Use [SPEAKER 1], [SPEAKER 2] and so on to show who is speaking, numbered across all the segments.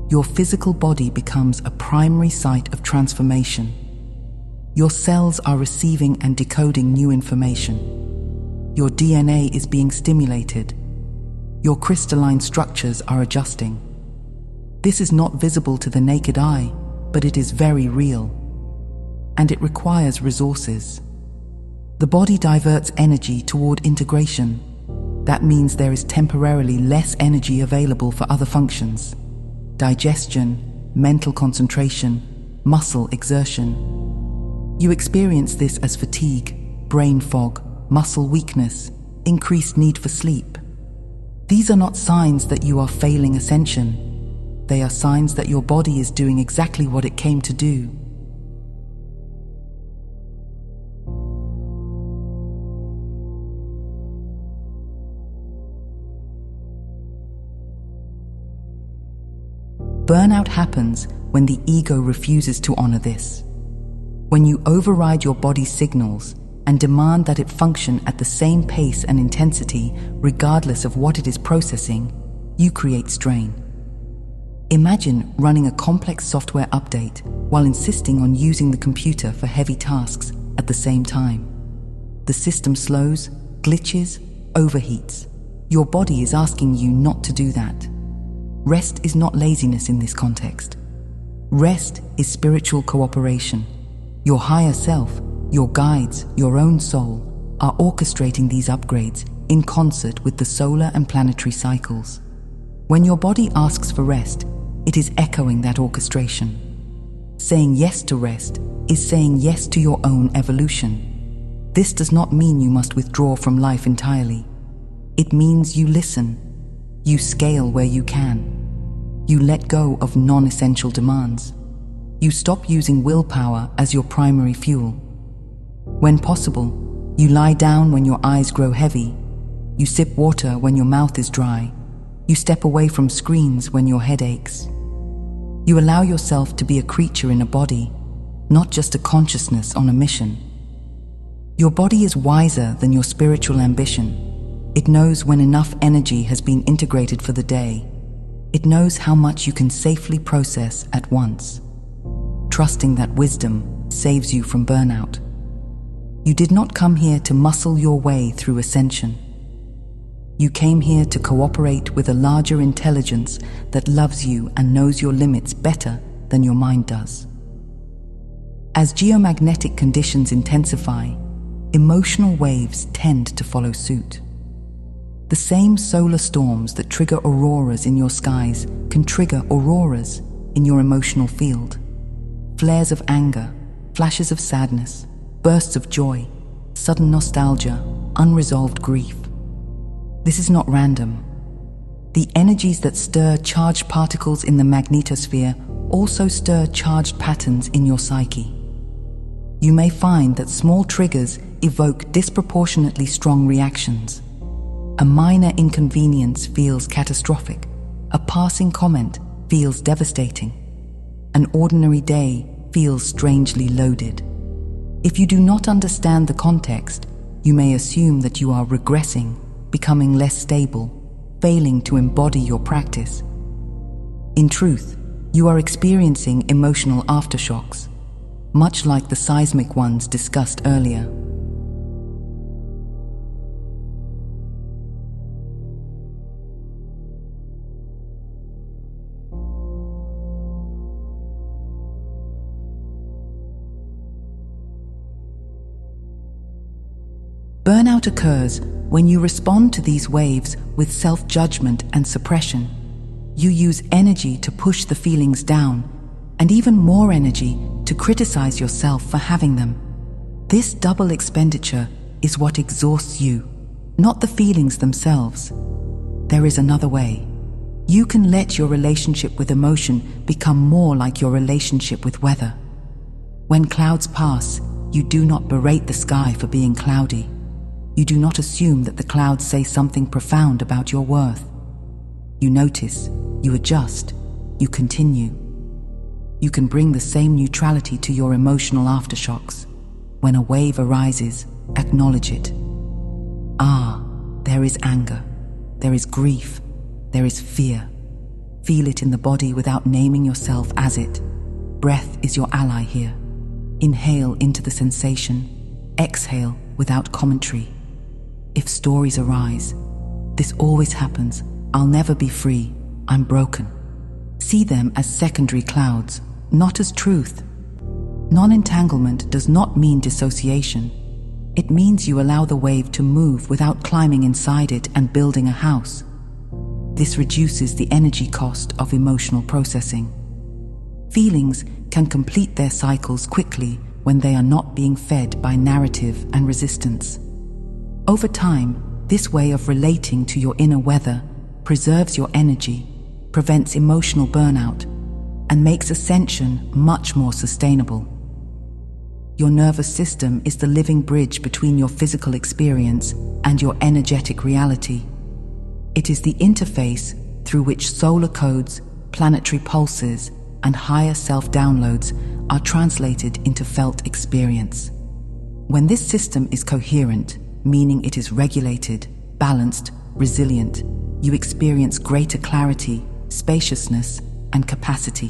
[SPEAKER 1] Your physical body becomes a primary site of transformation. Your cells are receiving and decoding new information. Your DNA is being stimulated. Your crystalline structures are adjusting. This is not visible to the naked eye, but it is very real. And it requires resources. The body diverts energy toward integration. That means there is temporarily less energy available for other functions. Digestion, mental concentration, muscle exertion. You experience this as fatigue, brain fog, muscle weakness, increased need for sleep. These are not signs that you are failing ascension. They are signs that your body is doing exactly what it came to do. Burnout happens when the ego refuses to honor this. When you override your body's signals and demand that it function at the same pace and intensity regardless of what it is processing, you create strain. Imagine running a complex software update while insisting on using the computer for heavy tasks at the same time. The system slows, glitches, overheats. Your body is asking you not to do that. Rest is not laziness in this context. Rest is spiritual cooperation. Your higher self, your guides, your own soul, are orchestrating these upgrades in concert with the solar and planetary cycles. When your body asks for rest, it is echoing that orchestration. Saying yes to rest is saying yes to your own evolution. This does not mean you must withdraw from life entirely. It means you listen. You scale where you can. You let go of non-essential demands. You stop using willpower as your primary fuel. When possible, you lie down when your eyes grow heavy. You sip water when your mouth is dry. You step away from screens when your head aches. You allow yourself to be a creature in a body, not just a consciousness on a mission. Your body is wiser than your spiritual ambition. It knows when enough energy has been integrated for the day. It knows how much you can safely process at once. Trusting that wisdom saves you from burnout. You did not come here to muscle your way through ascension. You came here to cooperate with a larger intelligence that loves you and knows your limits better than your mind does. As geomagnetic conditions intensify, emotional waves tend to follow suit. The same solar storms that trigger auroras in your skies can trigger auroras in your emotional field. Flares of anger, flashes of sadness, bursts of joy, sudden nostalgia, unresolved grief. This is not random. The energies that stir charged particles in the magnetosphere also stir charged patterns in your psyche. You may find that small triggers evoke disproportionately strong reactions. A minor inconvenience feels catastrophic. A passing comment feels devastating. An ordinary day feels strangely loaded. If you do not understand the context, you may assume that you are regressing, becoming less stable, failing to embody your practice. In truth, you are experiencing emotional aftershocks, much like the seismic ones discussed earlier. Burnout occurs when you respond to these waves with self-judgment and suppression. You use energy to push the feelings down, and even more energy to criticize yourself for having them. This double expenditure is what exhausts you, not the feelings themselves. There is another way. You can let your relationship with emotion become more like your relationship with weather. When clouds pass, you do not berate the sky for being cloudy. You do not assume that the clouds say something profound about your worth. You notice, you adjust, you continue. You can bring the same neutrality to your emotional aftershocks. When a wave arises, acknowledge it. There is anger, there is grief, there is fear. Feel it in the body without naming yourself as it. Breath is your ally here. Inhale into the sensation. Exhale without commentary. If stories arise, this always happens. I'll never be free. I'm broken. See them as secondary clouds, not as truth. Non-entanglement does not mean dissociation. It means you allow the wave to move without climbing inside it and building a house. This reduces the energy cost of emotional processing. Feelings can complete their cycles quickly when they are not being fed by narrative and resistance. Over time, this way of relating to your inner weather preserves your energy, prevents emotional burnout, and makes ascension much more sustainable. Your nervous system is the living bridge between your physical experience and your energetic reality. It is the interface through which solar codes, planetary pulses, and higher self-downloads are translated into felt experience. When this system is coherent, meaning it is regulated, balanced, resilient, you experience greater clarity, spaciousness, and capacity.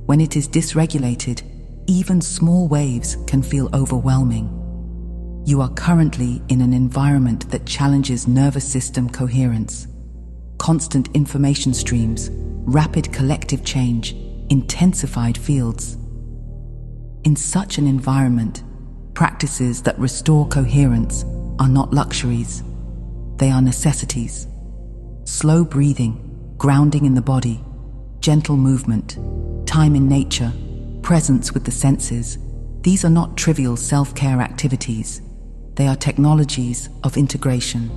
[SPEAKER 1] When it is dysregulated, even small waves can feel overwhelming. You are currently in an environment that challenges nervous system coherence. Constant information streams, rapid collective change, intensified fields. In such an environment, practices that restore coherence are not luxuries, they are necessities. Slow breathing, grounding in the body, gentle movement, time in nature, presence with the senses, these are not trivial self-care activities. They are technologies of integration.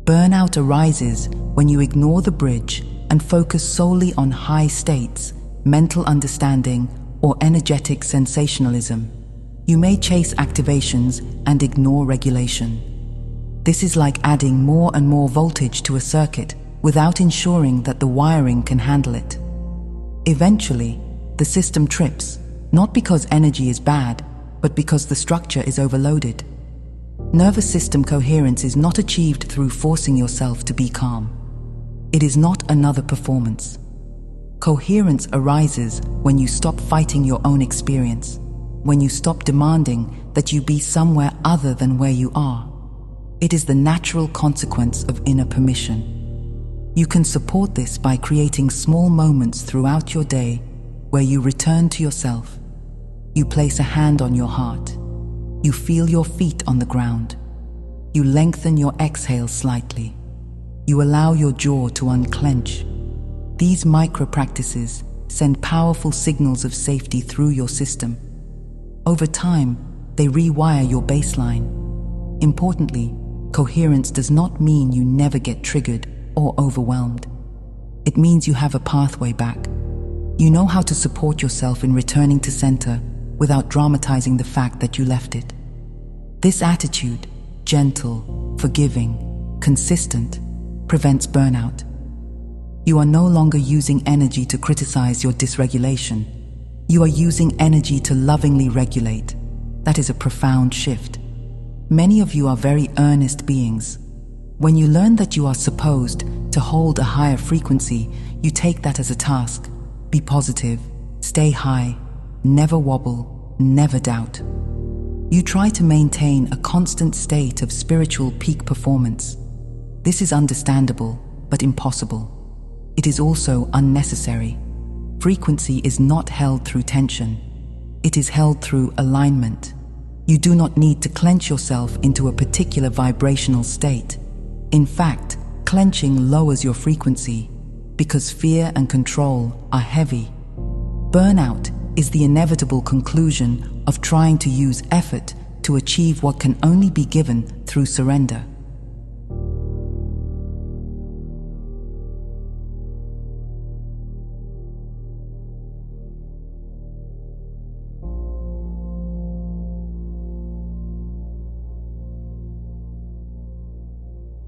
[SPEAKER 1] Burnout arises when you ignore the bridge and focus solely on high states, mental understanding, or energetic sensationalism. You may chase activations and ignore regulation. This is like adding more and more voltage to a circuit without ensuring that the wiring can handle it. Eventually, the system trips, not because energy is bad, but because the structure is overloaded. Nervous system coherence is not achieved through forcing yourself to be calm. It is not another performance. Coherence arises when you stop fighting your own experience, when you stop demanding that you be somewhere other than where you are. It is the natural consequence of inner permission. You can support this by creating small moments throughout your day where you return to yourself. You place a hand on your heart. You feel your feet on the ground. You lengthen your exhale slightly. You allow your jaw to unclench. These micro-practices send powerful signals of safety through your system. Over time, they rewire your baseline. Importantly, coherence does not mean you never get triggered or overwhelmed. It means you have a pathway back. You know how to support yourself in returning to center without dramatizing the fact that you left it. This attitude, gentle, forgiving, consistent, prevents burnout. You are no longer using energy to criticize your dysregulation. You are using energy to lovingly regulate. That is a profound shift. Many of you are very earnest beings. When you learn that you are supposed to hold a higher frequency, you take that as a task. Be positive, stay high, never wobble, never doubt. You try to maintain a constant state of spiritual peak performance. This is understandable, but impossible. It is also unnecessary. Frequency is not held through tension. It is held through alignment. You do not need to clench yourself into a particular vibrational state. In fact, clenching lowers your frequency because fear and control are heavy. Burnout is the inevitable conclusion of trying to use effort to achieve what can only be given through surrender.